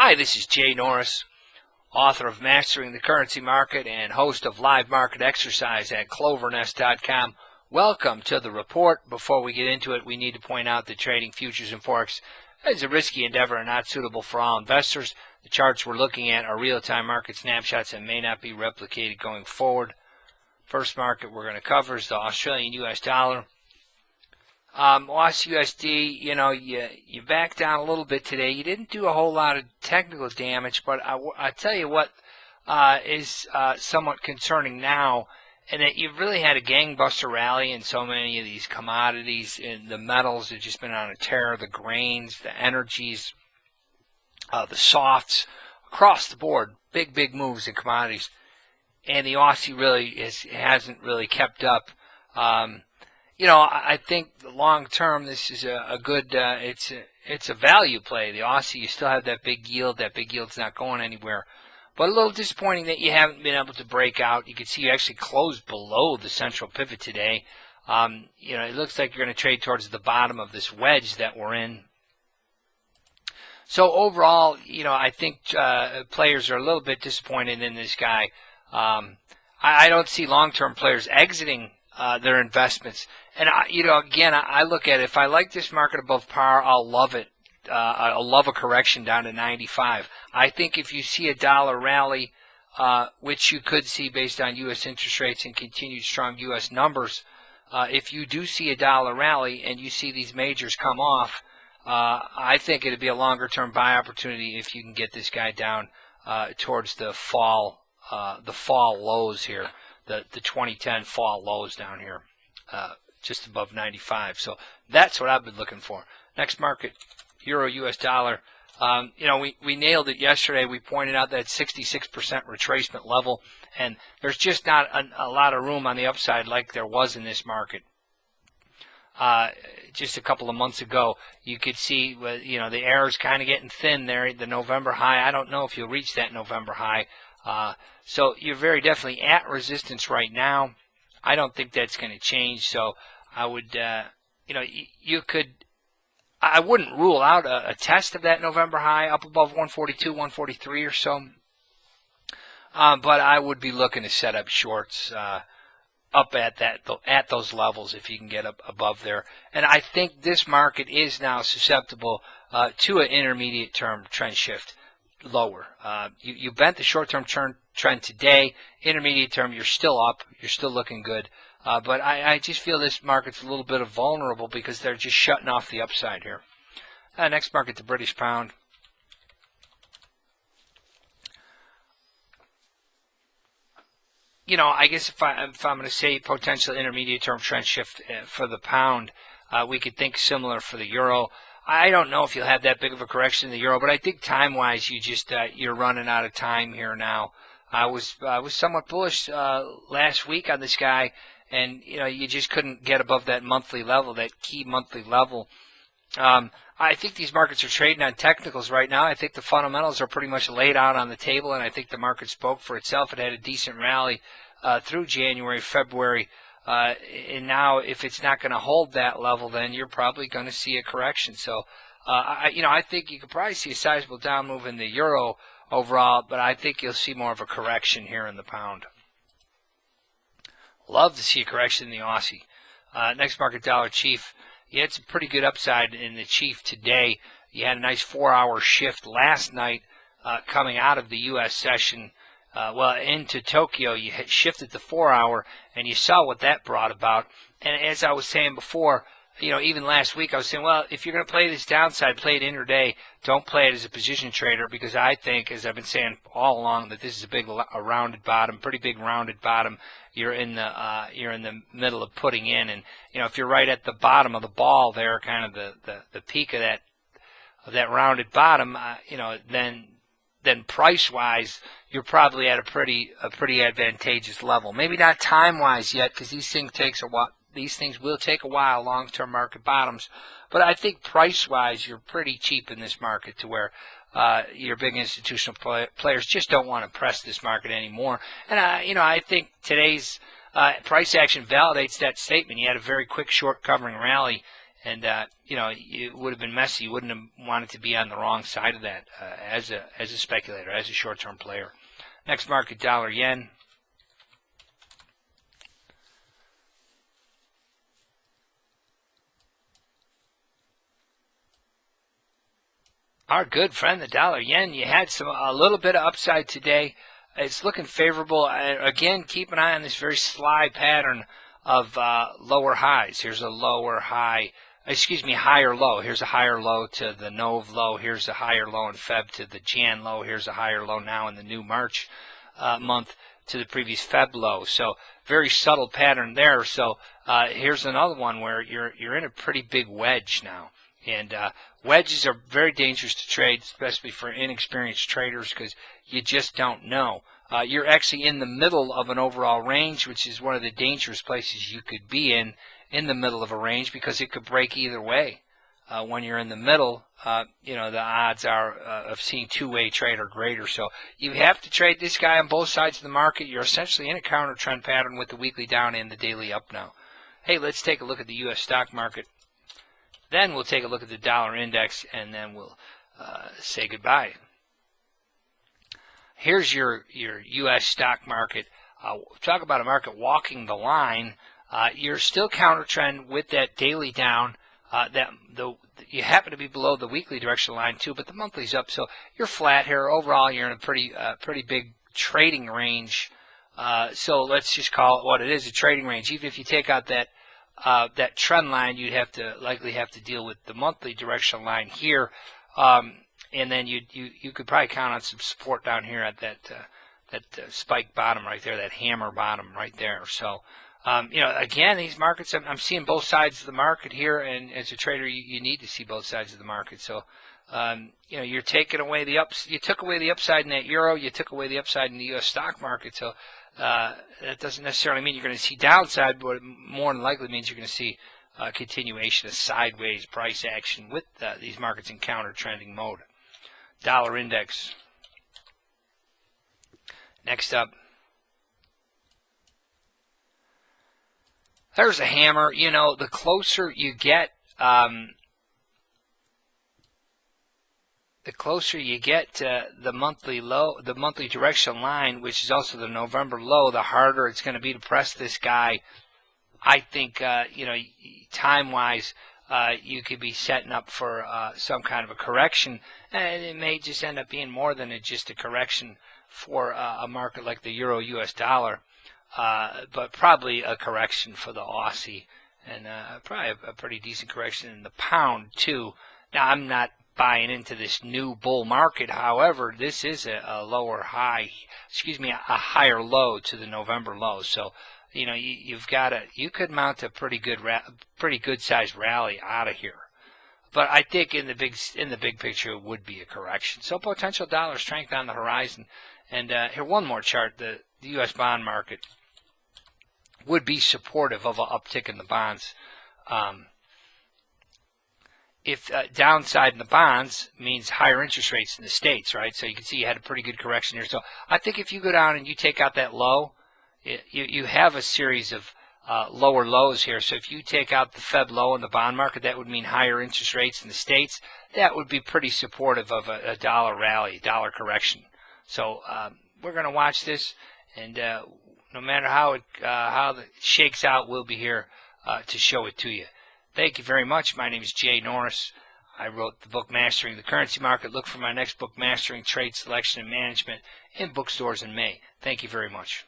Hi, this is Jay Norris, author of Mastering the Currency Market and host of Live Market Exercise at Clovernest.com. Welcome to the report. Before we get into it, we need to point out that trading futures and Forex is a risky endeavor and not suitable for all investors. The charts we're looking at are real-time market snapshots and may not be replicated going forward. First market we're going to cover is the Australian US dollar. Aussie USD, you backed down a little bit today. You didn't do a whole lot of technical damage, but I tell you what is somewhat concerning now, and that you've really had a gangbuster rally in so many of these commodities. And the metals have just been on a tear, the grains, the energies, the softs, across the board, big moves in commodities. And the Aussie really hasn't really kept up. I think long term this is a good. It's a value play. The Aussie, you still have that big yield. That big yield's not going anywhere. But a little disappointing that you haven't been able to break out. You can see you actually closed below the central pivot today. It looks like you're going to trade towards the bottom of this wedge that we're in. So overall, I think players are a little bit disappointed in this guy. I don't see long-term players exiting their investments. And, I look at it. If I like this market above par, I'll love it. I'll love a correction down to 95. I think if you see a dollar rally, which you could see based on U.S. interest rates and continued strong U.S. numbers, if you do see a dollar rally and you see these majors come off, I think it'd be a longer-term buy opportunity if you can get this guy down towards the fall lows here, the 2010 fall lows down here, just above 95. So that's what I've been looking for. Next market, Euro US dollar. We nailed it yesterday. We pointed out that 66% retracement level, and there's just not a lot of room on the upside like there was in this market. Just a couple of months ago, you could see, the arrow's kind of getting thin there. The November high, I don't know if you'll reach that November high. So you're very definitely at resistance right now. I don't think that's going to change. So I would, I wouldn't rule out a test of that November high up above 142, 143 or so. But I would be looking to set up shorts up at those levels if you can get up above there. And I think this market is now susceptible to an intermediate term trend shift lower. You bent the short-term trend today. Intermediate term, you're still up. You're still looking good. But I just feel this market's a little bit vulnerable because they're just shutting off the upside here. Next market, the British pound. I guess if I'm going to say potential intermediate term trend shift for the pound, we could think similar for the euro. I don't know if you'll have that big of a correction in the euro, but I think time-wise, you're running out of time here now. I was somewhat bullish last week on this guy, and you just couldn't get above that monthly level, that key monthly level. I think these markets are trading on technicals right now. I think the fundamentals are pretty much laid out on the table, and I think the market spoke for itself. It had a decent rally through January, February. And now, if it's not going to hold that level, then you're probably going to see a correction. So, I think you could probably see a sizable down move in the euro overall, but I think you'll see more of a correction here in the pound. Love to see a correction in the Aussie. Next market, dollar chief. You had some pretty good upside in the chief today. You had a nice 4-hour shift last night coming out of the U.S. session. Into Tokyo, you had shifted the 4-hour, and you saw what that brought about. And as I was saying before, even last week, I was saying, well, if you're going to play this downside, play it intraday. Don't play it as a position trader, because I think, as I've been saying all along, that this is a rounded bottom, pretty big rounded bottom. You're in the middle of putting in, and if you're right at the bottom of the ball there, kind of the peak of that rounded bottom, then price-wise, you're probably at a pretty advantageous level. Maybe not time-wise yet, because these things will take a while, long-term market bottoms. But I think price-wise, you're pretty cheap in this market to where your big institutional players just don't want to press this market anymore. And I think today's price action validates that statement. You had a very quick short covering rally, And you know, it would have been messy. You wouldn't have wanted to be on the wrong side of that as a speculator, as a short-term player. Next market, dollar yen. Our good friend, the dollar yen, you had a little bit of upside today. It's looking favorable. Again, keep an eye on this very sly pattern of lower highs. Here's a lower high, excuse me, higher low. Here's a higher low to the Nov low. Here's a higher low in Feb to the Jan low. Here's a higher low now in the new March month to the previous Feb low. So very subtle pattern there. So here's another one where you're in a pretty big wedge now. And wedges are very dangerous to trade, especially for inexperienced traders, because you just don't know. You're actually in the middle of an overall range, which is one of the dangerous places you could be in the middle of a range, because it could break either way. When you're in the middle, you know, the odds are of seeing two-way trade are greater. So you have to trade this guy on both sides of the market. You're essentially in a counter trend pattern with the weekly down and the daily up now. Hey, let's take a look at the U.S. stock market. Then we'll take a look at the dollar index, and then we'll say goodbye. Here's your U.S. stock market. Talk about a market walking the line. You're still counter trend with that daily down. You happen to be below the weekly directional line too, but the monthly's up, so you're flat here. Overall, you're in a pretty big trading range. So let's just call it what it is, a trading range. Even if you take out that trend line, you'd likely have to deal with the monthly directional line here, and then you could probably count on some support down here at that spike bottom right there, that hammer bottom right there. So you know, again, these markets, I'm seeing both sides of the market here, and as a trader, you need to see both sides of the market. So you know, you're taking away you took away the upside in that euro, you took away the upside in the U.S. stock market. So that doesn't necessarily mean you're going to see downside, but it more than likely means you're going to see a continuation of sideways price action with these markets in counter trending mode. Dollar index. Next up, there's a hammer. You know, the closer you get to the monthly low, the monthly directional line, which is also the November low, the harder it's going to be to press this guy. I think, you know, time-wise, you could be setting up for some kind of a correction, and it may just end up being more than just a correction for a market like the euro-US dollar, but probably a correction for the Aussie, and probably a pretty decent correction in the pound too. Now, I'm not buying into this new bull market. However, this is a lower high, a higher low to the November low. So, you know, you could mount a pretty good sized rally out of here. But I think in the big picture, it would be a correction. So potential dollar strength on the horizon. And here, one more chart. The U.S. bond market would be supportive of an uptick in the bonds. If downside in the bonds means higher interest rates in the States, right? So you can see you had a pretty good correction here. So I think if you go down and you take out that low, you have a series of lower lows here. So if you take out the Fed low in the bond market, that would mean higher interest rates in the States. That would be pretty supportive of a dollar rally, dollar correction. So we're going to watch this, and no matter how it shakes out, we'll be here to show it to you. Thank you very much. My name is Jay Norris. I wrote the book Mastering the Currency Market. Look for my next book, Mastering Trade Selection and Management, in bookstores in May. Thank you very much.